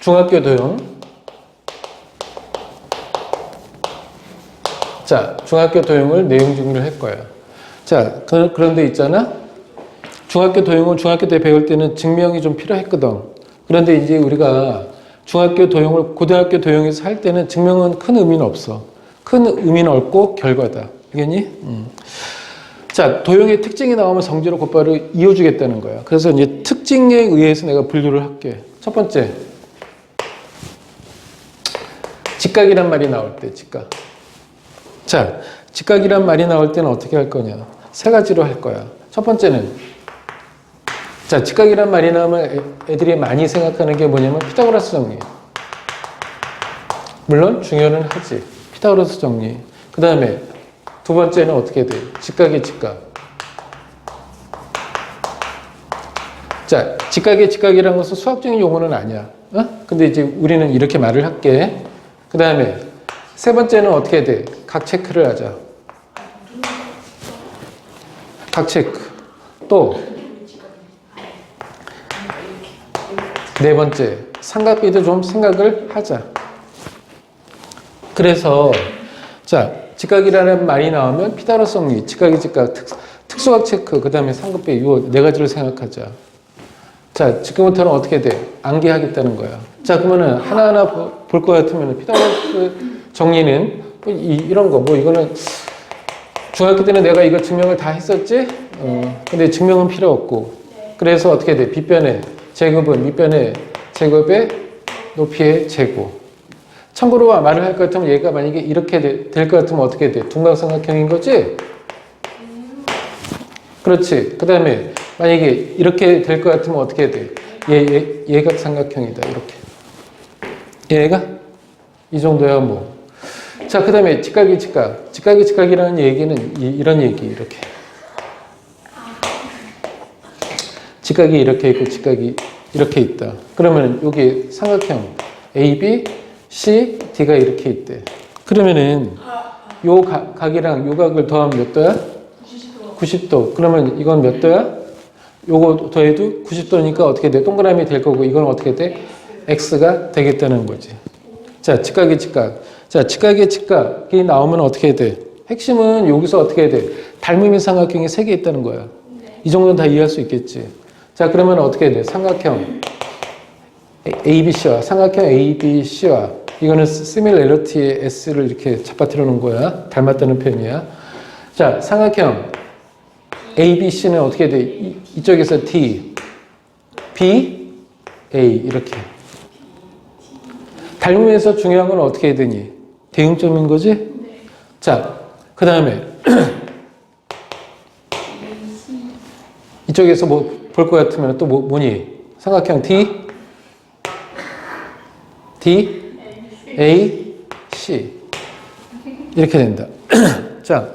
중학교 도형. 자, 중학교 도형을 내용 정리를 할 거야. 자, 그런데 있잖아. 중학교 도형을 중학교 때 배울 때는 증명이 좀 필요했거든. 그런데 이제 우리가 중학교 도형을 고등학교 도형에서 할 때는 증명은 큰 의미는 없어. 큰 의미는 없고 결과다. 알겠니? 자, 도형의 특징이 나오면 성질을 곧바로 이어주겠다는 거야. 그래서 이제 특징에 의해서 내가 분류를 할게. 첫 번째, 직각이란 말이 나올 때, 직각. 자, 직각이란 말이 나올 때는 어떻게 할 거냐? 세 가지로 할 거야. 첫 번째는, 자, 직각이란 말이 나오면 애들이 많이 생각하는 게 뭐냐면 피타고라스 정리. 물론 중요는 하지. 피타고라스 정리. 그 다음에 두 번째는 어떻게 돼? 직각의 직각. 자, 직각의 직각이라는 것은 수학적인 용어는 아니야. 근데 이제 우리는 이렇게 말을 할게. 그 다음에 세 번째는 어떻게 돼? 각 체크를 하자. 각 체크. 또 네 번째, 삼각비도 좀 생각을 하자. 그래서 자, 직각이라는 말이 나오면 피타고라스 정리, 직각의 직각, 특수각 체크, 그 다음에 삼각비 이 네 가지를 생각하자. 자, 지금부터는 어떻게 돼? 암기하겠다는 거야. 자, 그러면은 하나하나 볼 것 같으면 피타고라스 정리는 뭐 이런 거, 뭐 이거는 중학교 때는 내가 이거 증명을 다 했었지? 근데 증명은 필요 없고. 그래서 어떻게 돼? 빗변의 제곱은 밑변의 제곱의 높이의 제곱. 참고로 말을 할 것 같으면 얘가 만약에 이렇게 될 것 같으면 어떻게 돼? 둔각삼각형인 거지? 그렇지. 그 다음에 만약에 이렇게 될 것 같으면 어떻게 돼? 얘가 삼각형이다. 이렇게. 얘가? 이 정도야 뭐. 자, 그 다음에 직각의 직각. 직각의 직각이라는 얘기는 이런 얘기. 이렇게. 직각이 이렇게 있고 직각이 이렇게 있다. 그러면 여기 삼각형 A, B, C, D가 이렇게 있대. 그러면은 요 각이랑 요 각을 더하면 몇 도야? 90도. 그러면 이건 몇 도야? 요거 더해도 90도니까 어떻게 돼? 동그라미 될 거고 이건 어떻게 돼? X가 되겠다는 거지. 자, 직각의 직각. 자, 직각의 직각이 나오면 어떻게 돼? 핵심은 여기서 어떻게 돼? 닮음의 삼각형이 3개 있다는 거야. 이 정도는 다 이해할 수 있겠지. 자, 그러면 어떻게 돼? 삼각형 ABC와 삼각형 ABC와 이거는 similarity S를 이렇게 잡아뜨려 놓은 거야. 닮았다는 표현이야. 자, 삼각형 ABC는 어떻게 돼? 이쪽에서 D, B, A 이렇게. 닮음에서 중요한 건 어떻게 해야 되니? 대응점인 거지? 자, 그 다음에 이쪽에서 뭐 볼 것 같으면 또 뭐니? 삼각형 D, A, C 이렇게 된다. 자,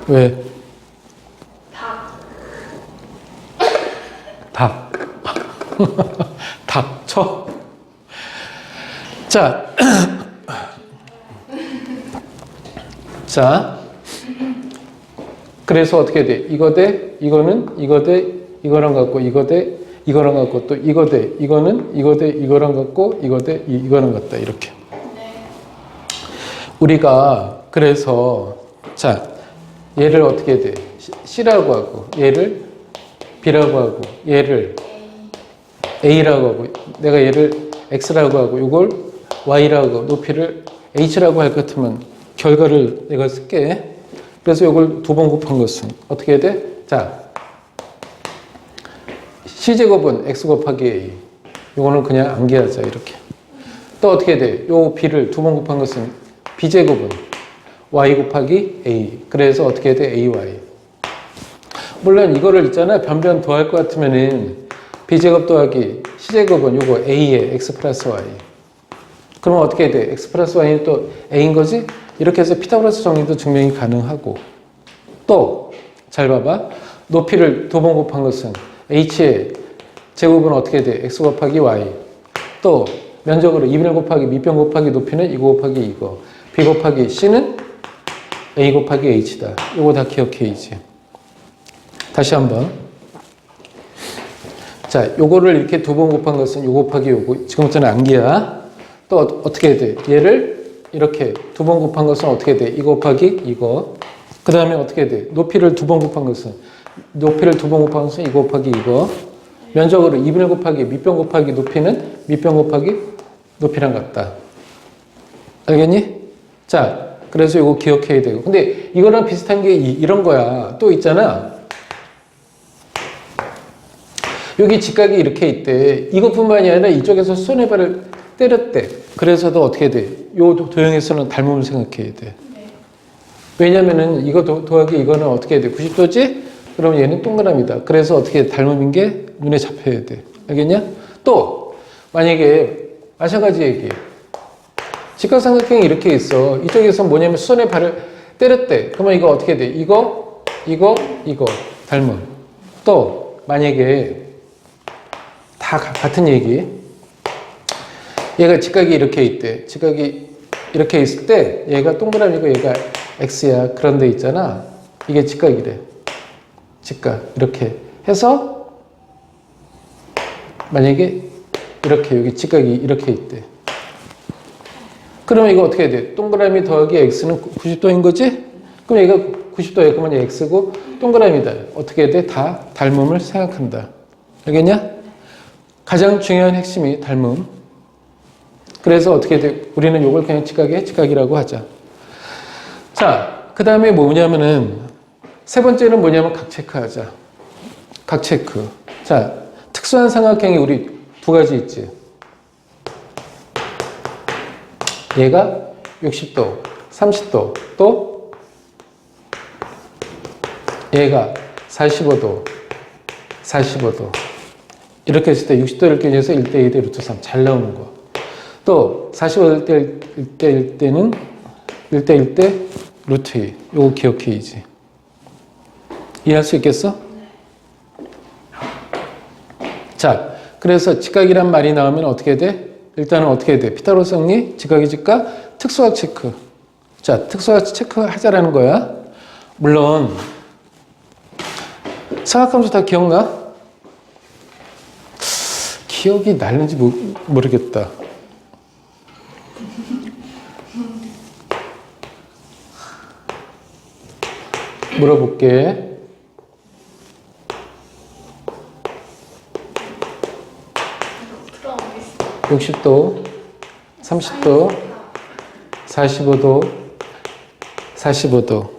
왜? 닭. 닥쳐. 자, 자, 그래서 어떻게 돼? 이거 대, 이거는, 이거 대, 이거랑 같고, 이거 대, 이거랑 같고, 또 이거 대, 이거는, 이거 대, 이거랑 같고, 이거 대, 이거랑 같다. 이렇게. 우리가, 그래서, 자, 얘를 어떻게 해 돼? C라고 하고, 얘를 B라고 하고, 얘를 A라고 하고, 내가 얘를 X라고 하고, 이걸 Y라고 하고, 높이를 H라고 할 것 같으면 결과를 내가 쓸게. 그래서 이걸 두 번 곱한 것은 어떻게 해야 돼? 자, C제곱은 X 곱하기 A. 이거는 그냥 암기하자, 이렇게. 또 어떻게 해야 돼? 요 B를 두 번 곱한 것은 B제곱은 Y 곱하기 A. 그래서 어떻게 해야 돼? AY. 물론 이거를 있잖아. 변변 더할 것 같으면은 B제곱 더하기 C제곱은 요거 A에 X 플러스 Y. 그러면 어떻게 해야 돼? X 플러스 Y는 또 A인 거지? 이렇게 해서 피타고라스 정리도 증명이 가능하고. 또 잘 봐봐. 높이를 두 번 곱한 것은 H의 제곱은 어떻게 돼? X 곱하기 Y. 또 면적으로 2분의 곱하기 밑변 곱하기 높이는 이거 곱하기 이거. B 곱하기 C는 A 곱하기 H다. 이거 다 기억해야지. 다시 한번. 자, 요거를 이렇게 두 번 곱한 것은 요 곱하기 요거. 지금부터는 암기야. 또 어떻게 해야 돼? 얘를 이렇게 두 번 곱한 것은 어떻게 돼? 이거 곱하기 이거. 그 다음에 어떻게 해야 돼? 높이를 두 번 곱한 것은 이거 곱하기 이거. 면적으로 2분의 곱하기 밑변 곱하기 높이는 밑변 곱하기 높이랑 같다. 알겠니? 자, 그래서 이거 기억해야 되고. 근데 이거랑 비슷한 게 이런 거야. 또 있잖아. 여기 직각이 이렇게 있대. 이것뿐만이 아니라 이쪽에서 손해발을 때렸대. 그래서도 어떻게 돼? 요 도형에서는 닮음을 생각해야 돼. 왜냐면은 이거 더하기 이거는 어떻게 해야 돼? 90도지? 그럼 얘는 동그라미다. 그래서 어떻게 닮음인 게 눈에 잡혀야 돼. 알겠냐? 또 만약에 마찬가지 얘기. 직각삼각형이 이렇게 있어. 이쪽에서 뭐냐면 수선의 발을 때렸대. 그러면 이거 어떻게 돼? 이거 닮음. 또 만약에 다 같은 얘기. 얘가 직각이 이렇게 있대. 직각이 이렇게 있을 때 얘가 동그라미고 얘가 X야. 그런 데 있잖아. 이게 직각이래. 직각. 이렇게 해서 만약에 이렇게 여기 직각이 이렇게 있대. 그러면 이거 어떻게 해야 돼? 동그라미 더하기 X는 90도인 거지? 그럼 얘가 90도야. 그러면 얘 X고 동그라미다. 어떻게 해야 돼? 다 닮음을 생각한다. 알겠냐? 가장 중요한 핵심이 닮음. 그래서 어떻게 돼? 우리는 이걸 그냥 직각이라고 하자. 자, 그 다음에 뭐냐면은 세 번째는 뭐냐면 각 체크하자. 각 체크. 자, 특수한 삼각형이 우리 두 가지 있지. 얘가 60도, 30도, 또 얘가 45도, 45도. 이렇게 했을 때 60도를 끼워서 1대 2대 루트 3 잘 나오는 거. 또 45도 1대 1대는 1대 1대 루트 2. 요거 기억해야지. 이해할 수 있겠어? 자, 그래서 직각이란 말이 나오면 어떻게 돼? 일단은 어떻게 돼? 피타고라스 정리, 직각이 직각, 특수각 체크. 자, 특수각 체크 하자라는 거야. 물론 삼각함수 다 기억나? 기억이 날는지 모르겠다. 물어볼게. 60도, 30도, 45도, 45도.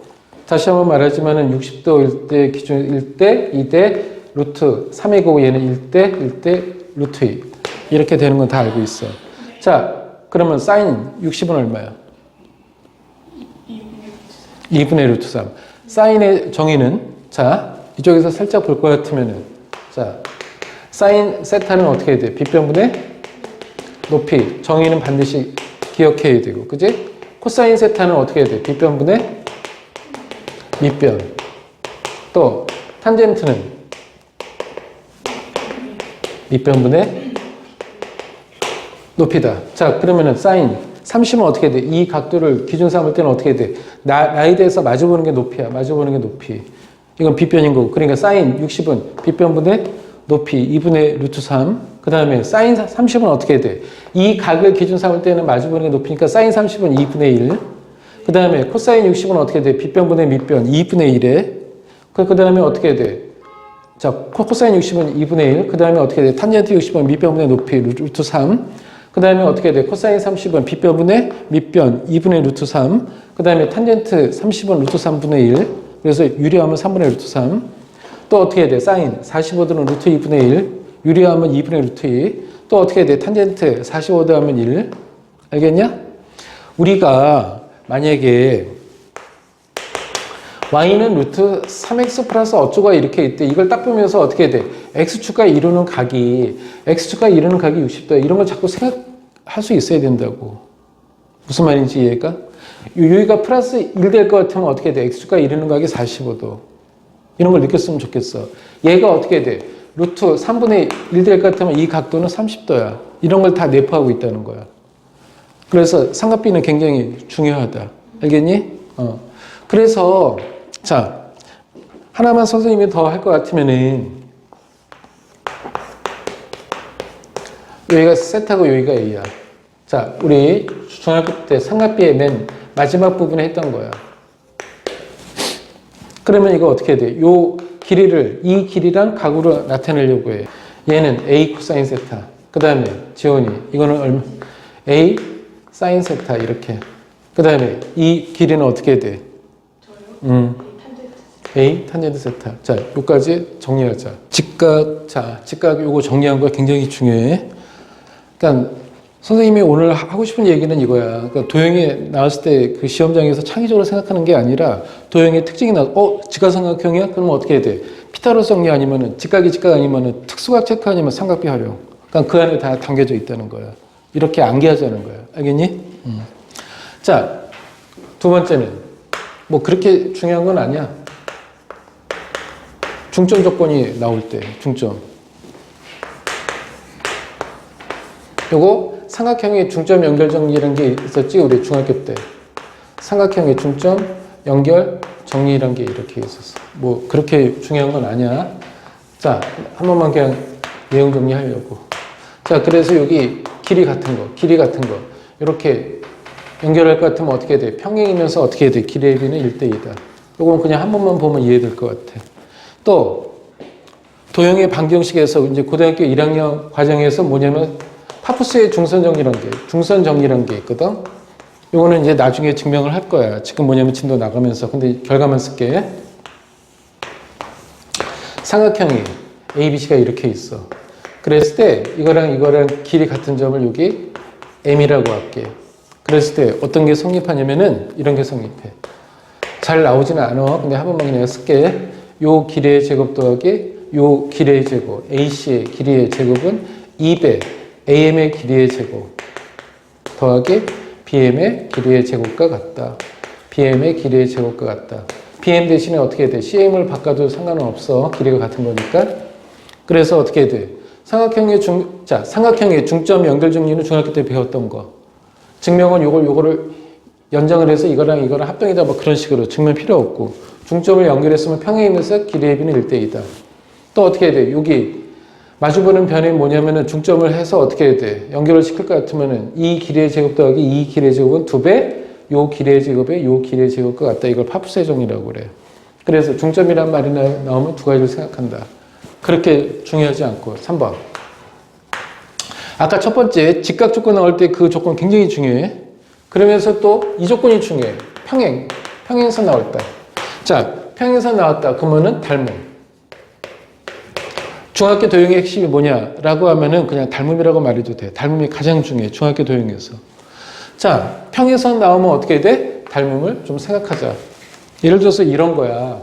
다시 한번 말하지만은 60도 1대 기준 1대 2대 루트 3이고 얘는 1대 루트 2. 이렇게 되는 건 다 알고 있어. 자, 그러면 사인 60은 얼마야? 2분의 루트 3. 사인의 정의는 자, 이쪽에서 살짝 볼 것 같으면은 자, 사인 세타는 어떻게 해야 돼? 빗변분의 높이. 정의는 반드시 기억해야 되고. 그지? 코사인 세타는 어떻게 해야 돼? 빗변분의 밑변. 또 탄젠트는 밑변분의 높이다. 자, 그러면은 사인 30은 어떻게 돼? 이 각도를 기준 삼을 때는 어떻게 돼? 나에 대해서 마주보는 게 높이야. 마주보는 게 높이. 이건 빗변인 거고. 그러니까 사인 60은 빗변분의 높이 2분의 루트 3. 그 다음에 사인 30은 어떻게 돼? 이 각을 기준 삼을 때는 마주보는 게 높으니까 사인 30은 2분의 1. 그 다음에 코사인 60은 어떻게 돼? 빗변분의 밑변 2분의 1에. 그 다음에 어떻게 돼? 자, 코사인 60은 2분의 1. 그 다음에 어떻게 돼? 탄젠트 60은 밑변분의 높이 루트 3. 그 다음에 어떻게 돼? 코사인 30은 빗변분의 밑변 2분의 루트 3. 그 다음에 탄젠트 30은 루트 3분의 1. 그래서 유리하면 3분의 루트 3. 또 어떻게 해야 돼? 사인 45도는 루트 2분의 1. 유리하면 2분의 루트 2. 또 어떻게 해야 돼? 탄젠트 45도 하면 1. 알겠냐? 우리가 만약에 y는 루트 3x 플러스 어쩌고 이렇게 있대. 이걸 딱 보면서 어떻게 해야 돼? x축과 이루는 각이 60도야. 이런 걸 자꾸 생각할 수 있어야 된다고. 무슨 말인지 이해가? 여기가 플러스 1 될 것 같으면 어떻게 돼? x축과 이루는 각이 45도. 이런 걸 느꼈으면 좋겠어. 얘가 어떻게 돼? 루트 3분의 1 될 것 같으면 이 각도는 30도야. 이런 걸 다 내포하고 있다는 거야. 그래서 삼각비는 굉장히 중요하다. 알겠니? 그래서 자, 하나만 선생님이 더 할 것 같으면은 여기가 세타고 여기가 A야. 자, 우리 중학교 때 삼각비의 맨 마지막 부분에 했던 거야. 그러면 이거 어떻게 해야 돼? 요 길이를 이 길이랑 각으로 나타내려고 해. 얘는 A 코사인 세타. 그 다음에 지원이 이거는 얼마? A 사인 세타 이렇게. 그 다음에 이 길이는 어떻게 해야 돼? A 탄젠트 세타. 자, 요까지 정리하자. 직각, 자, 직각 요거 정리한 거 굉장히 중요해. 그러니까 선생님이 오늘 하고 싶은 얘기는 이거야. 그러니까 도형이 나왔을 때 그 시험장에서 창의적으로 생각하는 게 아니라 도형의 특징이 직각삼각형이야? 그러면 어떻게 해야 돼? 피타고라스 정리 아니면은 직각이 직각 아니면은 특수각 체크 아니면 삼각비 활용. 그러니까 그 안에 다 담겨져 있다는 거야. 이렇게 암기하자는 거야. 알겠니? 자, 두 번째는 뭐 그렇게 중요한 건 아니야. 중점 조건이 나올 때 중점. 요거 삼각형의 중점 연결 정리라는 게 있었지 우리 중학교 때. 삼각형의 중점 연결 정리라는 게 이렇게 있었어. 뭐 그렇게 중요한 건 아니야. 자, 한 번만 그냥 내용 정리하려고. 자, 그래서 여기 길이 같은 거 이렇게 연결할 것 같으면 어떻게 돼? 평행이면서 어떻게 돼? 길이의 비는 1대2다. 요건 그냥 한 번만 보면 이해될 것 같아. 또 도형의 방정식에서 이제 고등학교 1학년 과정에서 뭐냐면 파푸스의 중선 정리라는 게 있거든. 요거는 이제 나중에 증명을 할 거야. 지금 뭐냐면 진도 나가면서. 근데 결과만 쓸게. 삼각형이 ABC가 이렇게 있어. 그랬을 때 이거랑 길이 같은 점을 여기 M이라고 할게. 그랬을 때 어떤 게 성립하냐면은 이런 게 성립해. 잘 나오지는 않아. 근데 한 번만 그냥 쓸게. 요 길이의 제곱 더하기 요 길이의 제곱, AC의 길이의 제곱은 2배 AM의 길이의 제곱 더하기 BM의 길이의 제곱과 같다. BM의 길이의 제곱과 같다. BM 대신에 어떻게 돼? CM을 바꿔도 상관은 없어. 길이가 같은 거니까. 그래서 어떻게 돼? 삼각형의 중점 연결 정리는 중학교 때 배웠던 거. 증명은 요거를 연장을 해서 이거랑 합동이다 뭐 그런 식으로 증명 필요 없고. 중점을 연결했으면 평행이면서 길이의 비는 1대2다. 또 어떻게 해야 돼? 여기 마주보는 변이 뭐냐면은 중점을 해서 어떻게 해야 돼? 연결을 시킬 것 같으면은 이 길이의 제곱 더하기 이 길이의 제곱은 2배, 요 길이의 제곱에 요 길이의 제곱과 같다. 이걸 파푸스의 정리라고 그래. 그래서 중점이란 말이 나오면 두 가지를 생각한다. 그렇게 중요하지 않고. 3번. 아까 첫 번째 직각 조건 나올 때 그 조건 굉장히 중요해. 그러면서 또 이 조건이 중요해. 평행선 나왔다. 자, 평행선 나왔다. 그러면은 닮음. 중학교 도형의 핵심이 뭐냐라고 하면은 그냥 닮음이라고 말해도 돼. 닮음이 가장 중요해. 중학교 도형에서. 자, 평행선 나오면 어떻게 돼? 닮음을 좀 생각하자. 예를 들어서 이런 거야.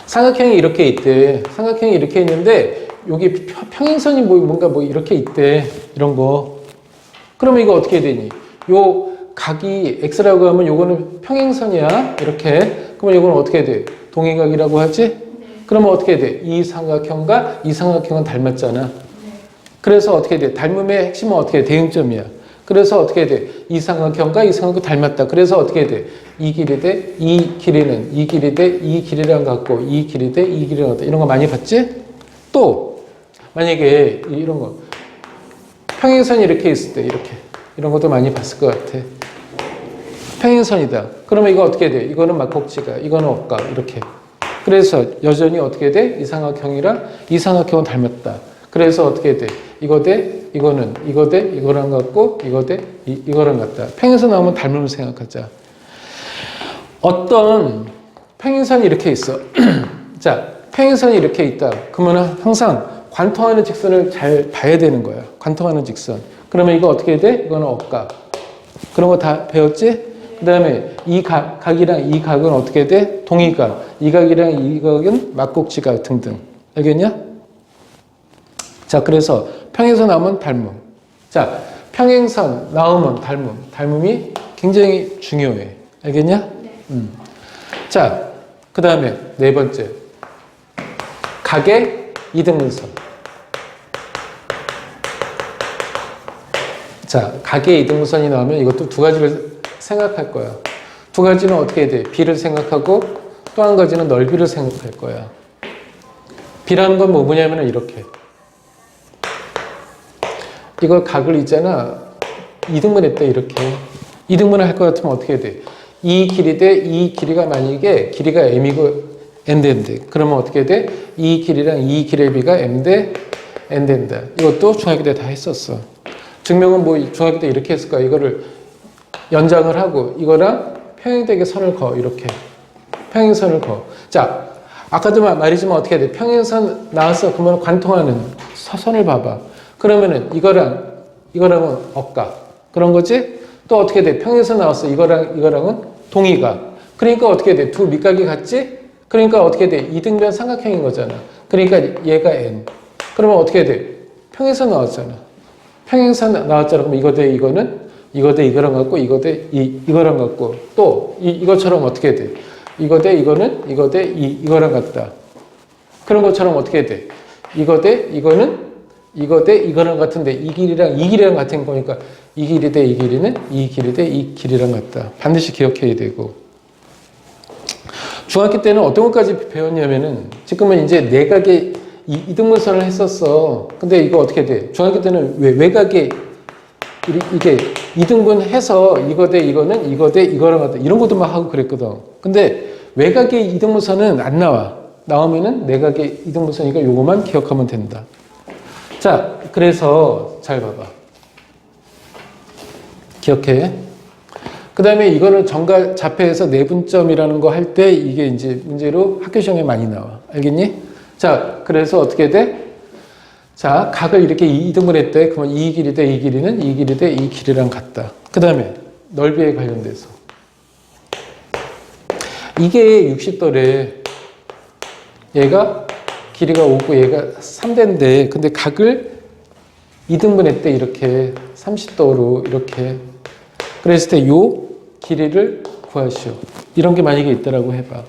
삼각형이 이렇게 있대. 삼각형이 이렇게 있는데 여기 평행선이 뭔가 이렇게 있대. 이런 거. 그러면 이거 어떻게 되니? 요 각이 x라고 하면 요거는 평행선이야. 이렇게. 그러면 요거는 어떻게 돼? 동의각이라고 하지? 그러면 어떻게 돼? 이 삼각형과 이 삼각형은 닮았잖아. 그래서 어떻게 돼? 닮음의 핵심은 어떻게 돼? 대응점이야. 그래서 어떻게 돼? 이 삼각형과 이 삼각형 닮았다. 그래서 어떻게 돼? 이 길이 대 이 길이는 이 길이 대 이 길이랑 같고 이 길이 대 이 길이랑 같다. 이런 거 많이 봤지? 또 만약에 이런 거 평행선이 이렇게 있을 때 이렇게 이런 것도 많이 봤을 것 같아. 평행선이다. 그러면 이거 어떻게 돼? 이거는 막곡지가, 이거는 억각 이렇게. 그래서 여전히 어떻게 돼? 이 삼각형이랑 이 삼각형은 닮았다. 그래서 어떻게 돼? 이거 대 이거는 이거 대 이거랑 같고 이거 대 이거랑 같다. 평행선 나오면 닮음을 생각하자. 어떤 평행선이 이렇게 있어. 자, 평행선이 이렇게 있다. 그러면 항상 관통하는 직선을 잘 봐야 되는 거야. 관통하는 직선. 그러면 이거 어떻게 돼? 이거는 억각. 그런 거 다 배웠지? 그 다음에 이 각이랑 이 각은 어떻게 돼? 동의각. 이 각이랑 이 각은 막곡지각 등등. 알겠냐? 자, 그래서 평행선 나오면 닮음. 자, 평행선 나오면 닮음. 닮음이 굉장히 중요해. 알겠냐? 네. 자, 그 다음에 네 번째. 각의 이등분선. 자, 각의 이등분선이 나오면 이것도 두 가지를 생각할 거야. 두 가지는 어떻게 돼? 비를 생각하고 또 한 가지는 넓이를 생각할 거야. 비라는 건 뭐냐면 이렇게. 이거 각을 있잖아. 이등분했다 이렇게. 이등분을 할 것 같으면 어떻게 돼? 이 길이 대 이 길이가 만약에 길이가 m이고 n 된대. 그러면 어떻게 돼? 이 길이랑 이 길의 비가 m 대 n 된다. 이것도 중학교 때 다 했었어. 증명은 뭐 중학교 때 이렇게 했을 거야. 이거를 연장을 하고 이거랑 평행되게 선을 그어. 이렇게. 평행선을 그어. 자, 아까도 말했지만 어떻게 돼? 평행선 나왔어. 그러면 관통하는 선을 봐봐. 그러면은 이거랑은 억각. 그런 거지? 또 어떻게 돼? 평행선 나왔어. 이거랑은 동의각. 그러니까 어떻게 돼? 두 밑각이 같지? 그러니까 어떻게 돼? 이등변 삼각형인 거잖아. 그러니까 얘가 n. 그러면 어떻게 돼? 평행선 나왔잖아. 평행선 나왔잖아. 그럼 이거 대 이거는 이거 대 이거랑 같고 이거 대 이거랑 같고 또 이것처럼 어떻게 돼? 이거 대 이거는 이거 대 이거랑 같다. 그런 것처럼 어떻게 돼? 이거 대 이거는 이거 대 이거랑 같은데 이 길이랑 같은 거니까 이 길이 대 이 길이는 이 길이 대 이 길이랑 같다. 반드시 기억해야 되고. 중학교 때는 어떤 것까지 배웠냐면은 지금은 이제 내각의 이등분선을 했었어. 근데 이거 어떻게 돼? 중학교 때는 외각의 이게 이등분해서 이거 대 이거는 이거 대 이거랑 같다. 이런 것도 막 하고 그랬거든. 근데 외각의 이등분선은 안 나와. 나오면은 내각의 이등분선이니까 요거만 기억하면 된다. 자, 그래서 잘 봐봐. 기억해. 그 다음에 이거는 정각 자폐에서 내분점이라는 거 할 때 이게 이제 문제로 학교 시험에 많이 나와. 알겠니? 자, 그래서 어떻게 돼? 자, 각을 이렇게 2등분 했대. 그러면 이 길이 대 이 길이는 이 길이 대 이 길이랑 같다. 그 다음에 넓이에 관련돼서. 이게 60도래. 얘가 길이가 5고 얘가 3대인데 근데 각을 2등분 했대. 이렇게 30도로 이렇게. 그랬을 때 요 길이를 구하시오. 이런 게 만약에 있다라고 해봐.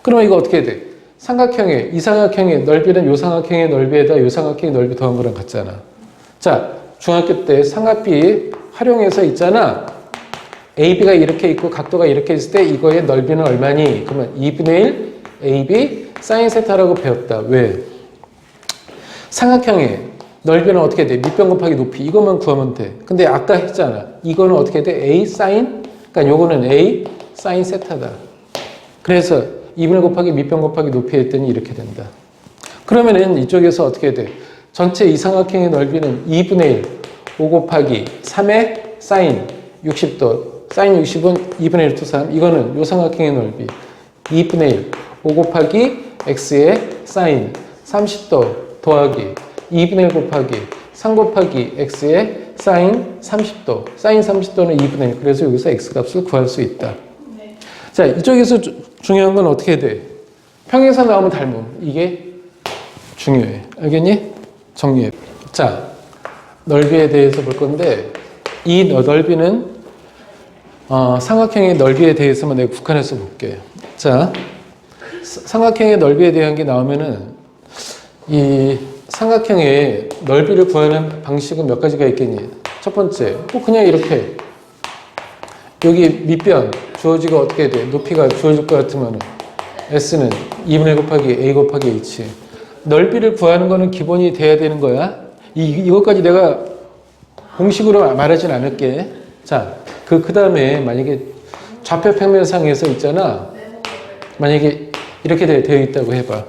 그러면 이거 어떻게 돼? 삼각형의 이 삼각형의 넓이는 요 삼각형의 넓이에다 요 삼각형의 넓이 더한 거랑 같잖아. 자, 중학교 때 삼각비 활용해서 있잖아. AB가 이렇게 있고 각도가 이렇게 있을 때 이거의 넓이는 얼마니? 그러면 2분의 1 AB 사인 세타라고 배웠다. 왜? 삼각형의 넓이는 어떻게 돼? 밑변 곱하기 높이. 이것만 구하면 돼. 근데 아까 했잖아. 이거는 어떻게 돼? A 사인? 그러니까 요거는 A 사인 세타다. 그래서 2분의 곱하기 밑변 곱하기 높이 했더니 이렇게 된다. 그러면은 이쪽에서 어떻게 돼? 전체 이 삼각형의 넓이는 2분의 1, 5 곱하기 3의 사인 60도. 사인 60은 2분의 1 또 3. 이거는 요 삼각형의 넓이. 2분의 1, 5 곱하기 x의 사인 30도 더하기 2분의 1 곱하기 3 곱하기 x의 사인 30도. 사인 30도는 2분의 1. 그래서 여기서 x 값을 구할 수 있다. 네. 자, 이쪽에서 중요한 건 어떻게 돼? 평행선 나오면 닮음. 이게 중요해. 알겠니? 정리해. 자, 넓이에 대해서 볼 건데 이 넓이는 삼각형의 넓이에 대해서만 내가 국한해서 볼게. 자, 삼각형의 넓이에 대한 게 나오면은 이 삼각형의 넓이를 구하는 방식은 몇 가지가 있겠니? 첫 번째, 그냥 이렇게 여기 밑변 주어지가 어떻게 돼? 높이가 주어질 것 같으면 S는 2분의 곱하기 A 곱하기 H. 넓이를 구하는 거는 기본이 돼야 되는 거야. 이것까지 내가 공식으로 말하진 않을게. 자, 그 다음에 만약에 좌표 평면상에서 있잖아. 만약에 이렇게 되어 있다고 해봐.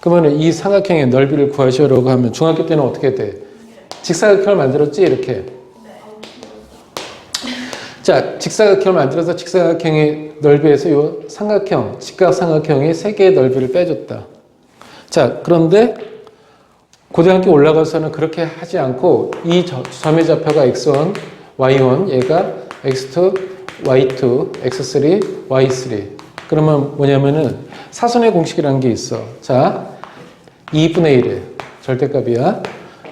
그러면 이 삼각형의 넓이를 구하시라고 하면 중학교 때는 어떻게 돼? 직사각형을 만들었지? 이렇게. 자, 직사각형을 만들어서 직사각형의 넓이에서 이 삼각형, 직각삼각형의 세 개의 넓이를 빼줬다. 자, 그런데 고등학교 올라가서는 그렇게 하지 않고 이 점의 좌표가 x1, y1, 얘가 x2, y2, x3, y3. 그러면 뭐냐면은 사선의 공식이라는 게 있어. 자, 2분의 1의 절대값이야.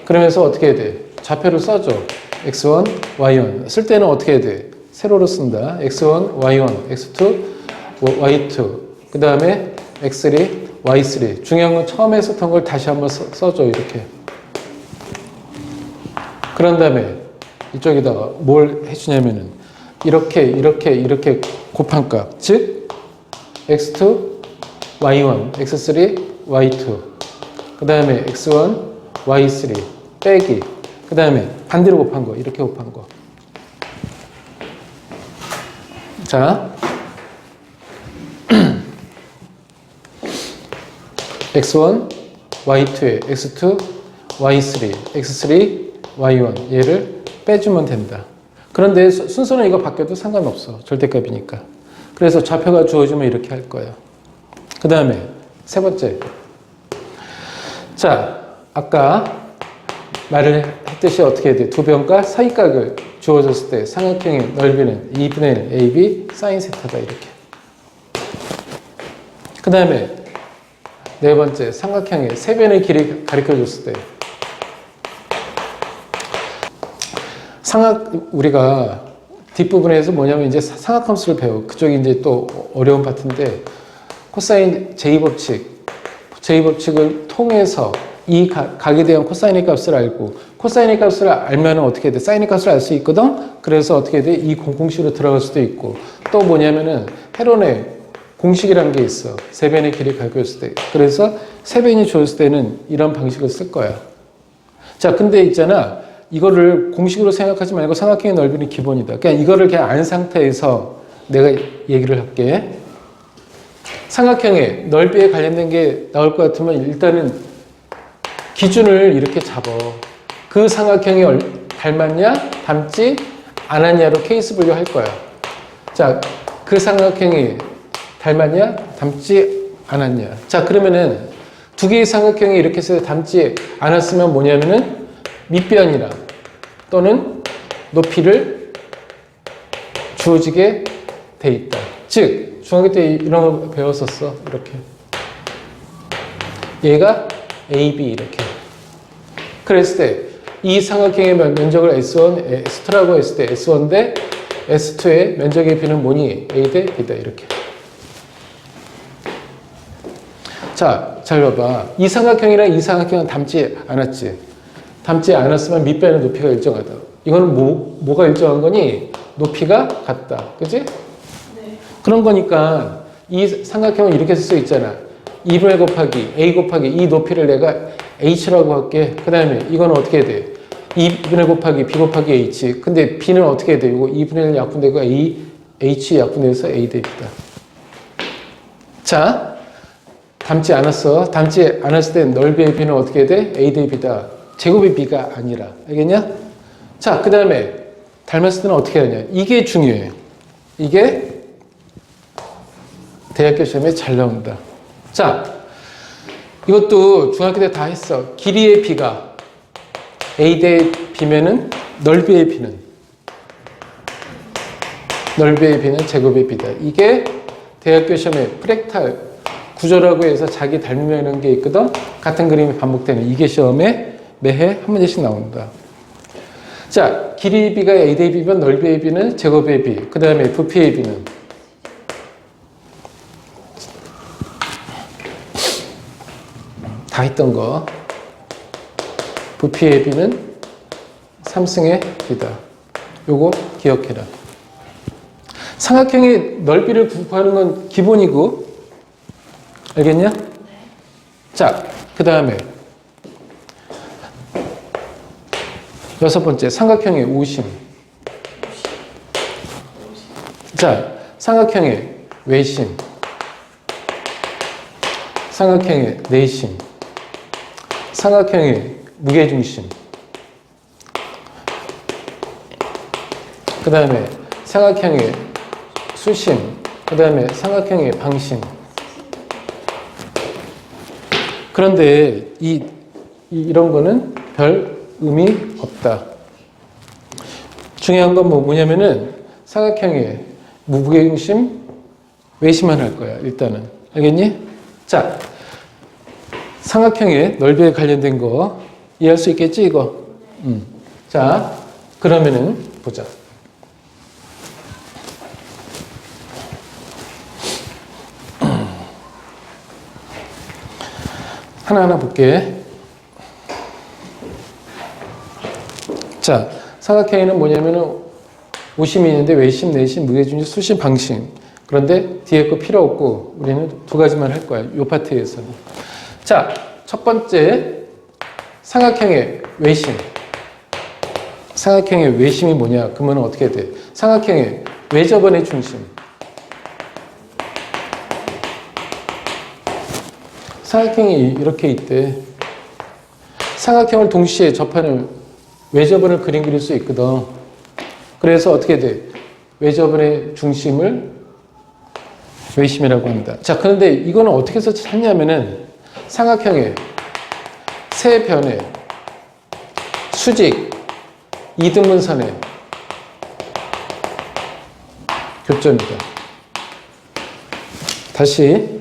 그러면서 어떻게 해야 돼? 좌표를 써줘. x1, y1. 쓸 때는 어떻게 해야 돼? 세로로 쓴다. x1, y1, x2, y2. 그 다음에 x3, y3. 중요한 건 처음에 썼던 걸 다시 한번 써줘. 이렇게. 그런 다음에 이쪽에다가 뭘 해주냐면은 이렇게 곱한 값. 즉, x2, y1, x3, y2. 그 다음에 x1, y3 빼기. 그 다음에 반대로 곱한 거, 이렇게 곱한 거. 자, x1, y2에 x2, y3, x3, y1 얘를 빼주면 된다. 그런데 순서는 이거 바뀌어도 상관없어. 절대값이니까. 그래서 좌표가 주어지면 이렇게 할 거예요. 그 다음에 세 번째. 자, 아까 말을 했듯이 어떻게 해야 돼? 두 변과 사이각을 주어졌을 때 삼각형의 넓이는 2분의 1 AB 사인 세타다 이렇게. 그 다음에 네 번째, 삼각형의 세 변의 길이 가르쳐줬을 때 우리가 뒷부분에서 뭐냐면 이제 삼각함수를 배워. 그쪽이 이제 또 어려운 파트인데 코사인 제2법칙을 통해서 이 각에 대한 코사인의 값을 알고 코사인의 값을 알면 어떻게 돼? 사인의 값을 알 수 있거든? 그래서 어떻게 돼? 이 공식으로 들어갈 수도 있고 또 뭐냐면은 헤론의 공식이라는 게 있어. 세 변의 길이 가르쳐줬을 때. 그래서 세 변이 주어졌을 때는 이런 방식을 쓸 거야. 자, 근데 있잖아. 이거를 공식으로 생각하지 말고 삼각형의 넓이는 기본이다. 그냥 이거를 그냥 안 상태에서 내가 얘기를 할게. 삼각형의 넓이에 관련된 게 나올 것 같으면 일단은 기준을 이렇게 잡아. 그 삼각형이 닮았냐, 닮지 않았냐로 케이스 분류할 거야. 자, 그 삼각형이 닮았냐, 닮지 않았냐. 자, 그러면은 두 개의 삼각형이 이렇게 해서 닮지 않았으면 뭐냐면은 밑변이나 또는 높이를 주어지게 돼 있다. 즉, 중학교 때 이런 거 배웠었어. 이렇게. 얘가 AB 이렇게. 그랬을 때 이 삼각형의 면적을 S1, S2라고 했을 때 S1 대 S2의 면적의 비는 뭐니? A 대 B다. 이렇게. 자, 잘 봐봐. 이 삼각형이랑 이 삼각형은 닮지 않았지. 닮지 않았으면 밑변의 높이가 일정하다. 이거는 뭐가 일정한 거니? 높이가 같다. 그지? 네. 그런 거니까 이 삼각형은 이렇게 쓸 수 있잖아. 2분의 곱하기 A 곱하기 이 높이를 내가 H라고 할게. 그 다음에 이건 어떻게 해야 돼? 2분의 곱하기 B 곱하기 H. 근데 B는 어떻게 해야 돼? 이거 2분의 1 약분되고 H 약분돼서 A 대 B다. 자, 닮지 않았어. 닮지 않았을 때 넓이의 B는 어떻게 해야 돼? A 대 B다. 제곱의 B가 아니라. 알겠냐? 자, 그 다음에 닮았을 때는 어떻게 하냐. 이게 중요해. 이게 대학교 시험에 잘 나온다. 자, 이것도 중학교 때 다 했어. 길이의 B가 A 대 B면은 넓이의 B는 제곱의 B다. 이게 대학교 시험에 프랙탈 구조라고 해서 자기 닮으려는 게 있거든. 같은 그림이 반복되는 이게 시험에 매해 한 문제씩 나온다. 자, 길이의 B가 A 대 B면 넓이의 B는 제곱의 B. 그 다음에 부피의 B는 다 했던 거. 부피의 B는 3승의 B다. 요거 기억해라. 삼각형의 넓이를 구하는 건 기본이고, 알겠냐? 네. 자, 그 다음에 여섯 번째, 삼각형의 오심. 자, 삼각형의 외심, 삼각형의 내심, 삼각형의 무게중심, 그 다음에 삼각형의 수심, 그 다음에 삼각형의 방심. 그런데 이런 거는 별 의미 없다. 중요한 건 뭐냐면은 삼각형의 무게중심, 외심만 할 거야. 일단은. 알겠니? 자, 삼각형의 넓이에 관련된 거 이해할 수 있겠지, 이거? 자, 그러면은 보자. 하나하나 볼게. 자, 삼각형에는 뭐냐면은 오심이 있는데 외심, 내심, 무게중심, 수심, 방심. 그런데 뒤에 거 필요 없고 우리는 두 가지만 할 거야. 이 파트에서는. 자, 첫 번째 삼각형의 외심. 삼각형의 외심이 뭐냐? 그러면 어떻게 돼? 삼각형의 외접원의 중심. 삼각형이 이렇게 있대. 삼각형을 동시에 접하는 외접원을 그릴 수 있거든. 그래서 어떻게 돼? 외접원의 중심을 외심이라고 합니다. 자, 그런데 이거는 어떻게 해서 찾냐면은 삼각형의 세 변의 수직 이등분선의 교점이다. 다시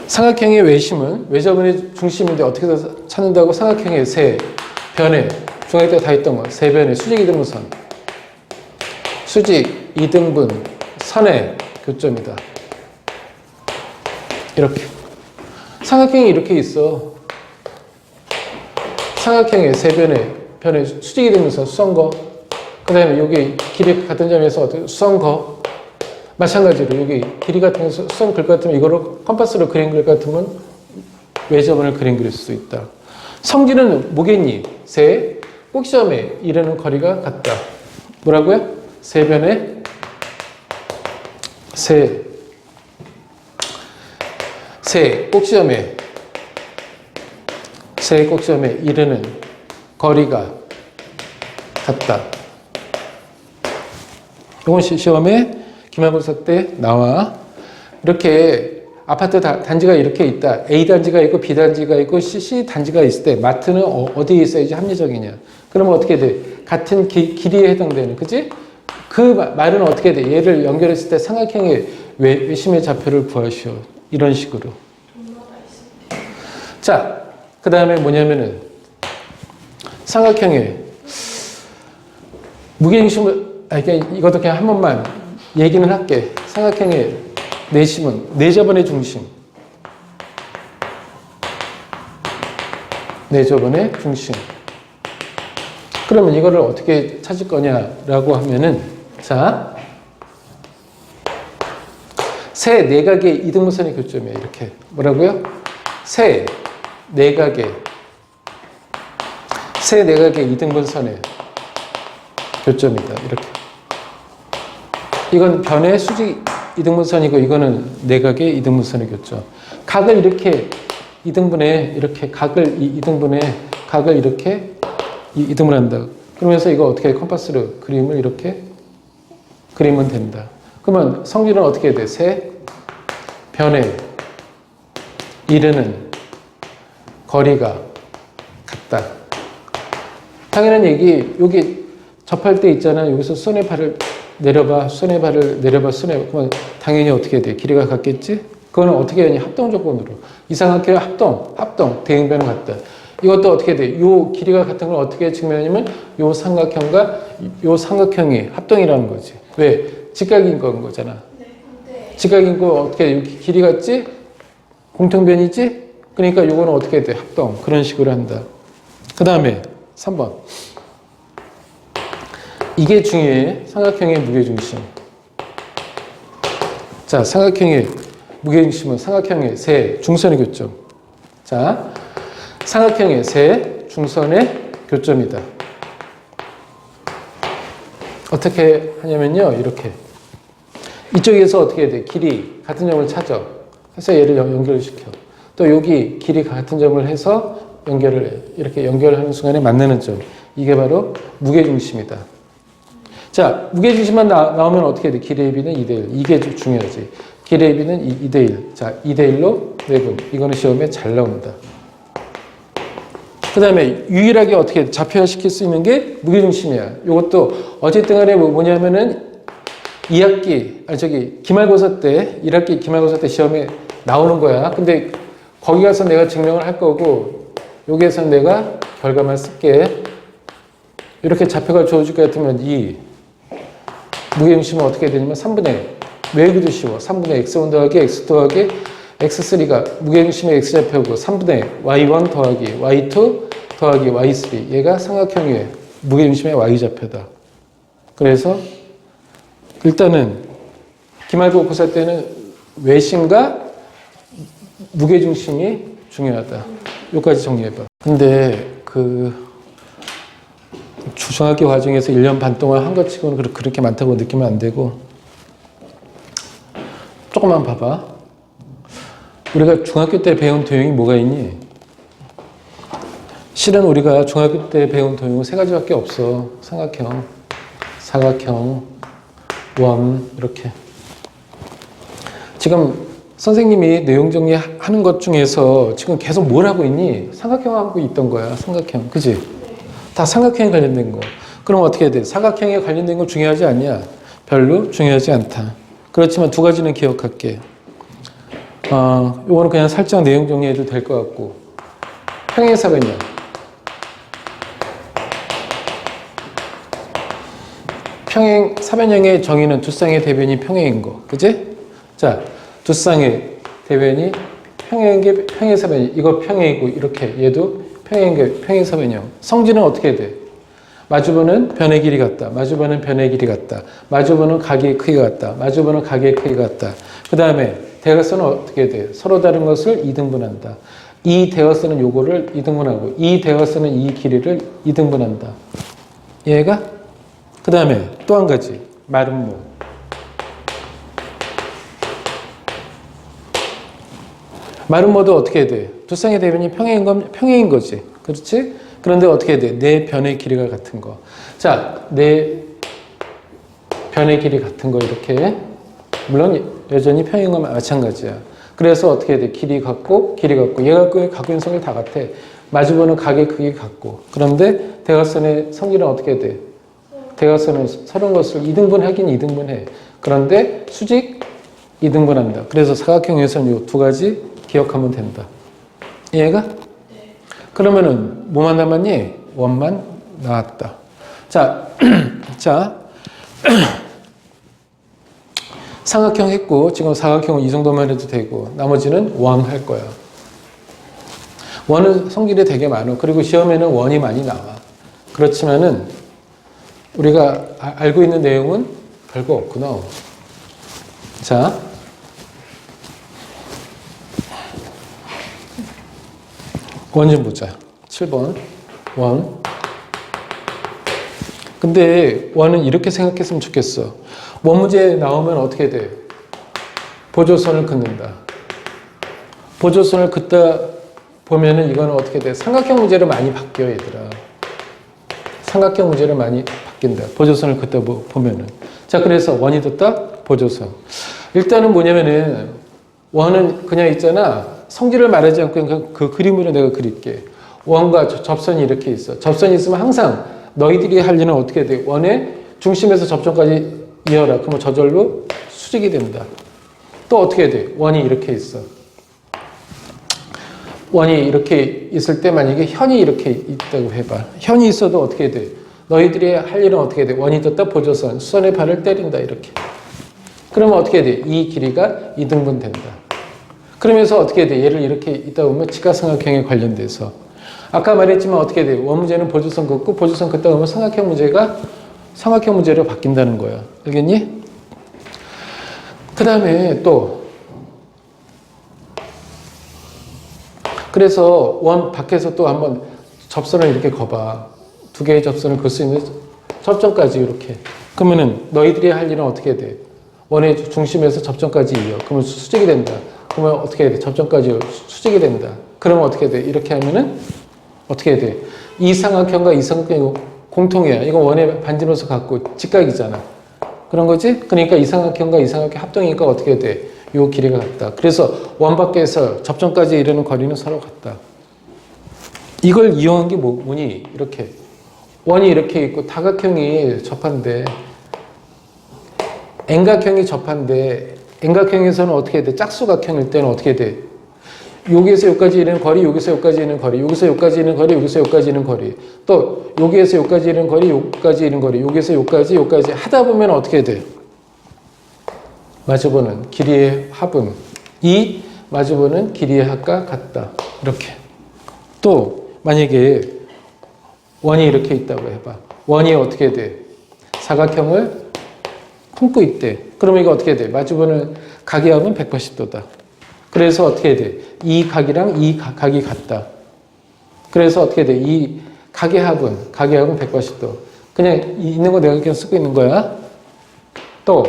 삼각형의 외심은 외접원의 중심인데 어떻게 해서 찾는다고? 삼각형의 세 변의 중학교 때 다 했던 거 세 변의 수직 이등분선 수직 이등분 선의 교점이다. 이렇게 삼각형이 이렇게 있어. 삼각형의 세 변의 수직 이등분선 수성거, 그 다음에 여기 길이 같은 점에서 수성거, 마찬가지로 여기 길이 같은 수성 그릴 것 같으면 이거로 컴파스로 그림 그릴 것 같으면 외접원을 그릴 수 있다. 성질은 뭐겠니? 세 꼭지점에 이르는 거리가 같다. 뭐라고요? 세 변의 세 꼭지점에 이르는 거리가 같다. 이건 시험에 기말고사 때 나와. 이렇게 아파트 단지가 이렇게 있다. A 단지가 있고 B 단지가 있고 C 단지가 있을 때 마트는 어디에 있어야지 합리적이냐? 그러면 어떻게 돼? 같은 길이에 해당되는, 그지? 그 말은 어떻게 돼? 얘를 연결했을 때 삼각형의 외심의 좌표를 구하시오. 이런 식으로. 자, 그 다음에 뭐냐면은 삼각형의 무게중심을, 이것도 그냥 한 번만 얘기는 할게. 삼각형의 내심은 내접원의 중심. 내접원의 중심. 그러면 이거를 어떻게 찾을 거냐라고 하면은, 자, 세 내각의 이등분선의 교점이에요. 이렇게. 뭐라고요? 세 내각의 이등분선의 교점이다. 이렇게. 이건 변의 수직 이등분선이고 이거는 내각의 이등분선의 교점. 각을 이렇게 이등분해, 이렇게 각을 이등분해, 각을 이렇게 이등분한다. 그러면서 이거 어떻게 컴파스로 그림을 이렇게 그리면 된다. 그러면 성질은 어떻게 돼? 세 변에 이르는 거리가 같다. 당연한 얘기, 여기 접할 때 있잖아. 여기서 손의 발을 내려봐, 손의 발을 내려봐, 그러면 당연히 어떻게 돼? 길이가 같겠지? 그거는 어떻게 하냐? 합동 조건으로. 이상하게 합동, 대응변은 같다. 이것도 어떻게 돼? 요 길이가 같은 걸 어떻게 증명하냐면 요 삼각형과 요 삼각형이 합동이라는 거지. 왜? 직각인 거잖아. 직각인 거 어떻게 해? 길이 같지? 공통변이지? 그러니까 요거는 어떻게 돼? 합동. 그런 식으로 한다. 그 다음에 3번. 이게 중요해. 삼각형의 무게중심. 자, 삼각형의 무게중심은 삼각형의 세 중선의 교점. 자, 삼각형의 세 중선의 교점이다. 어떻게 하냐면요. 이렇게. 이쪽에서 어떻게 돼? 길이 같은 점을 찾아. 해서 얘를 연결시켜. 또 여기 길이 같은 점을 해서 연결을 해. 이렇게 연결하는 순간에 만나는 점. 이게 바로 무게중심이다. 자, 무게중심만 나오면 어떻게 돼? 길의 비는 2대1. 이게 좀 중요하지. 길의 비는 2대1. 자, 2대1로 내분. 이거는 시험에 잘 나온다. 그 다음에 유일하게 어떻게 좌표화시킬 수 있는 게 무게중심이야. 이것도 어쨌든 간에 뭐냐면은 2학기, 기말고사 때, 1학기 기말고사 때 시험에 나오는 거야. 근데 거기 가서 내가 증명을 할 거고, 여기에서 내가 결과만 쓸게. 이렇게 좌표가 주어질 것 같으면 무게중심은 어떻게 되냐면 3분의, 외우기도 쉬워. 3분의 x1 더하기 x 더하기 x3가 무게중심의 x좌표고 3분의 y1 더하기 y2 더하기 y3. 얘가 삼각형의 무게중심의 y좌표다. 그래서 일단은 기말고사 때는 외심과 무게중심이 중요하다. 여기까지 정리해봐. 근데 중학교 과정에서 1년 반 동안 한 것 치고는 그렇게 많다고 느끼면 안 되고, 조금만 봐봐. 우리가 중학교 때 배운 도형이 뭐가 있니? 실은 우리가 중학교 때 배운 도형은 세 가지밖에 없어. 삼각형, 사각형, 원, 이렇게. 지금 선생님이 내용 정리하는 것 중에서 지금 계속 뭘 하고 있니? 삼각형 하고 있던 거야. 삼각형. 그지? 다 삼각형에 관련된 거. 그럼 어떻게 해야 돼? 사각형에 관련된 거 중요하지 않냐? 별로 중요하지 않다. 그렇지만 두 가지는 기억할게. 이거는 그냥 살짝 내용 정리해도 될 것 같고. 평행사변형. 평행사변형의 정의는 두 쌍의 대변이 평행인 거. 그지? 자, 두 쌍의 대변이 평행사변이. 이거 평행이고, 이렇게. 얘도 평행사변형. 성질은 어떻게 돼? 마주보는 변의 길이 같다. 마주보는 변의 길이 같다. 마주보는 각의 크기가 같다. 마주보는 각의 크기가 같다. 그 다음에 대각선은 어떻게 돼? 서로 다른 것을 이등분한다. 이 대각선은 요거를 이등분하고 이 대각선은 이 길이를 이등분한다. 얘가? 그 다음에 또 한 가지. 마름모. 마름모도 어떻게 돼? 두 쌍의 대변이 평행인 거지. 그렇지? 그런데 어떻게 돼? 네 변의 길이가 같은 거. 자, 네 변의 길이 같은 거 이렇게. 물론 여전히 평행인 건 마찬가지야. 그래서 어떻게 돼? 길이 같고 얘가 갖고 있는 성질 다 같아. 마주보는 각의 크기 같고. 그런데 대각선의 성질은 어떻게 돼? 대각선은 서로 것을 이등분하긴 이등분해. 그런데 수직 이등분한다. 그래서 사각형에서는 이 두 가지 기억하면 된다. 이해가? 네. 그러면은 뭐만 남았니? 원만 나왔다. 자, 삼각형 했고 지금 사각형은 이 정도만 해도 되고 나머지는 원 할 거야. 원은 성질이 되게 많아. 그리고 시험에는 원이 많이 나와. 그렇지만은 우리가 알고 있는 내용은 별거 없구나. 자, 원 좀 보자. 7번 원. 근데 원은 이렇게 생각했으면 좋겠어. 원 문제 나오면 어떻게 돼? 보조선을 긋는다. 보조선을 긋다 보면은 이거는 어떻게 돼? 삼각형 문제로 많이 바뀌어, 얘들아. 삼각형 문제로 많이 바뀐다. 보조선을 긋다 보면은. 자, 그래서 원이 뒀다? 보조선. 일단은 뭐냐면은 원은 그냥 있잖아. 성질을 말하지 않고 그냥 그 그림으로 내가 그릴게. 원과 접선이 이렇게 있어. 접선이 있으면 항상 너희들이 할 일은 어떻게 돼? 원의 중심에서 접점까지 이어라. 그러면 저절로 수직이 된다. 또 어떻게 돼? 원이 이렇게 있어. 원이 이렇게 있을 때 만약에 현이 이렇게 있다고 해봐. 현이 있어도 어떻게 돼? 너희들이 할 일은 어떻게 돼? 원이 떴다 보조선. 수선의 발을 때린다. 이렇게. 그러면 어떻게 돼? 이 길이가 이등분 된다. 그러면서 어떻게 돼? 얘를 이렇게 있다 보면 직각삼각형에 관련돼서. 아까 말했지만 어떻게 돼? 원 문제는 보조선 긋고 보조선 긋다 보면 삼각형 문제가 삼각형 문제로 바뀐다는 거야. 알겠니? 그 다음에 또 그래서 원 밖에서 또 한번 접선을 이렇게 거봐. 두 개의 접선을 긋을 수 있는 접점까지 이렇게. 그러면은 너희들이 할 일은 어떻게 돼? 원의 중심에서 접점까지 이어. 그러면 수직이 된다. 그러면 어떻게 돼? 접점까지 수직이 된다. 그러면 어떻게 돼? 이렇게 하면은 어떻게 돼? 이 삼각형과 이 삼각형이 공통이야. 이건 원의 반지로서 갖고 직각이잖아. 그런 거지? 그러니까 이 삼각형과 이 삼각형 합동이니까 어떻게 돼? 요 길이가 같다. 그래서 원 밖에서 접점까지 이르는 거리는 서로 같다. 이걸 이용한 게 뭐니? 이렇게. 원이 이렇게 있고 다각형이 접한데 N각형이 접한데 N각형에서는 어떻게 돼? 짝수각형일 때는 어떻게 돼? 여기에서 여기까지 있는 거리, 여기서 여기까지 있는 거리, 여기서 여기까지 있는 거리, 여기서 여기까지 있는 거리, 또 여기에서 여기까지 있는 거리, 여기까지 있는 거리, 여기에서 여기까지 하다 보면 어떻게 돼? 마주보는 길이의 합은 이 마주보는 길이의 합과 같다. 이렇게. 또 만약에 원이 이렇게 있다고 해봐. 원이 어떻게 돼? 사각형을 품고 있대. 그러면 이거 어떻게 돼? 마주보는 각의 합은 180도다. 그래서 어떻게 돼? 이 각이랑 이 각이 같다. 그래서 어떻게 돼? 이 각의 합은 180도. 그냥 있는 거 내가 그냥 쓰고 있는 거야. 또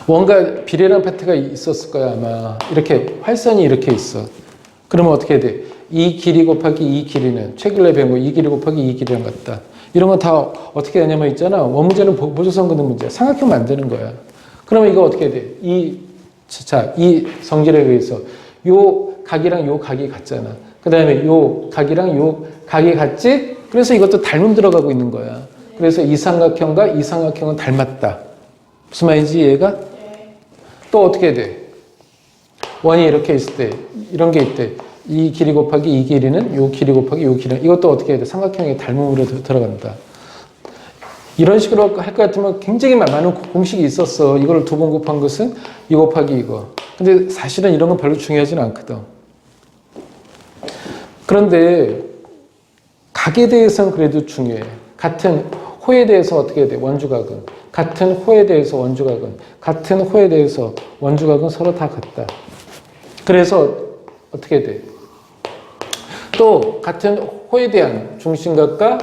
뭔가 비례란 파트가 있었을 거야 아마. 이렇게 활선이 이렇게 있어. 그러면 어떻게 돼? 이 길이 곱하기 이 길이는 최근에 배운 거 이 길이 곱하기 이 길이랑 같다. 이런 건 다 어떻게 하냐면 있잖아. 원문제는 보조선 긋는 문제. 삼각형 만드는 거야. 그러면 이거 어떻게 돼? 이 성질에 의해서 요 각이랑 요 각이 같잖아. 그 다음에 요 각이랑 요 각이 같지? 그래서 이것도 닮음 들어가고 있는 거야. 그래서 이 삼각형과 이 삼각형은 닮았다. 무슨 말인지 이해가? 또 어떻게 돼? 원이 이렇게 있을 때, 이런 게 있대. 이 길이 곱하기 이 길이는 요 길이 곱하기 요 길이는 이것도 어떻게 해야 돼? 삼각형의 닮음으로 들어간다. 이런 식으로 할 것 같으면 굉장히 많은 공식이 있었어. 이걸 두 번 곱한 것은 이 곱하기 이거. 근데 사실은 이런 건 별로 중요하진 않거든. 그런데 각에 대해서는 그래도 중요해. 같은 호에 대해서 어떻게 해야 돼? 원주각은. 같은 호에 대해서 원주각은. 같은 호에 대해서 원주각은 서로 다 같다. 그래서 어떻게 돼? 또 같은 호에 대한 중심각과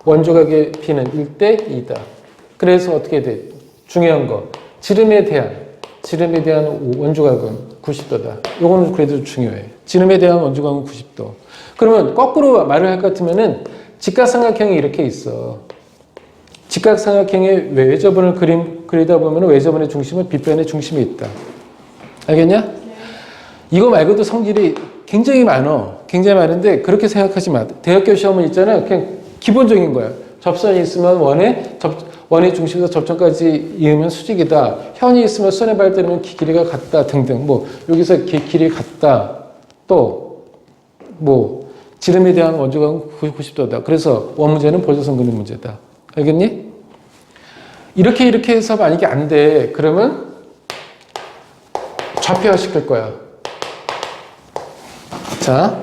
원주각의 비는 1대 2다. 그래서 어떻게 돼? 중요한 거. 지름에 대한 원주각은 90도다. 요거는 그래도 중요해. 지름에 대한 원주각은 90도. 그러면 거꾸로 말을 할 것 같으면은 직각삼각형이 이렇게 있어. 직각삼각형의 외접원을 그리다 보면 외접원의 중심은 빗변의 중심에 있다. 알겠냐? 이거 말고도 성질이 굉장히 굉장히 많은데 그렇게 생각하지 마. 대학교 시험은 있잖아. 그냥 기본적인 거야. 접선이 있으면 원의 중심에서 접점까지 이으면 수직이다. 현이 있으면 선의 발대면 길이가 같다 등등. 뭐 여기서 길이 같다. 또 뭐 지름에 대한 원주각은 90도다. 그래서 원문제는 보조선 그는 문제다. 알겠니? 이렇게 해서 만약에 안 돼. 그러면 좌표화 시킬 거야. 자,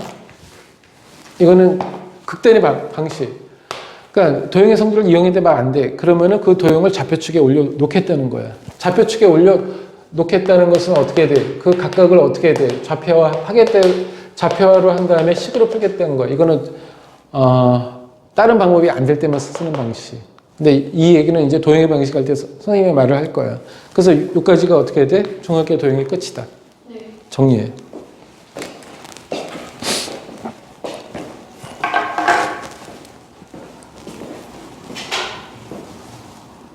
이거는 극단의 방식. 그러니까 도형의 성질을 이용했는데 막 안 돼. 그러면은 그 도형을 좌표축에 올려 놓겠다는 거야. 좌표축에 올려 놓겠다는 것은 어떻게 돼? 그 각각을 어떻게 돼? 좌표화로 한 다음에 식으로 풀겠다는 거야. 이거는 다른 방법이 안 될 때만 쓰는 방식. 근데 이 얘기는 이제 도형의 방식 할 때 선생님의 말을 할 거야. 그래서 여기까지가 어떻게 돼? 중학교 도형의 끝이다. 정리해.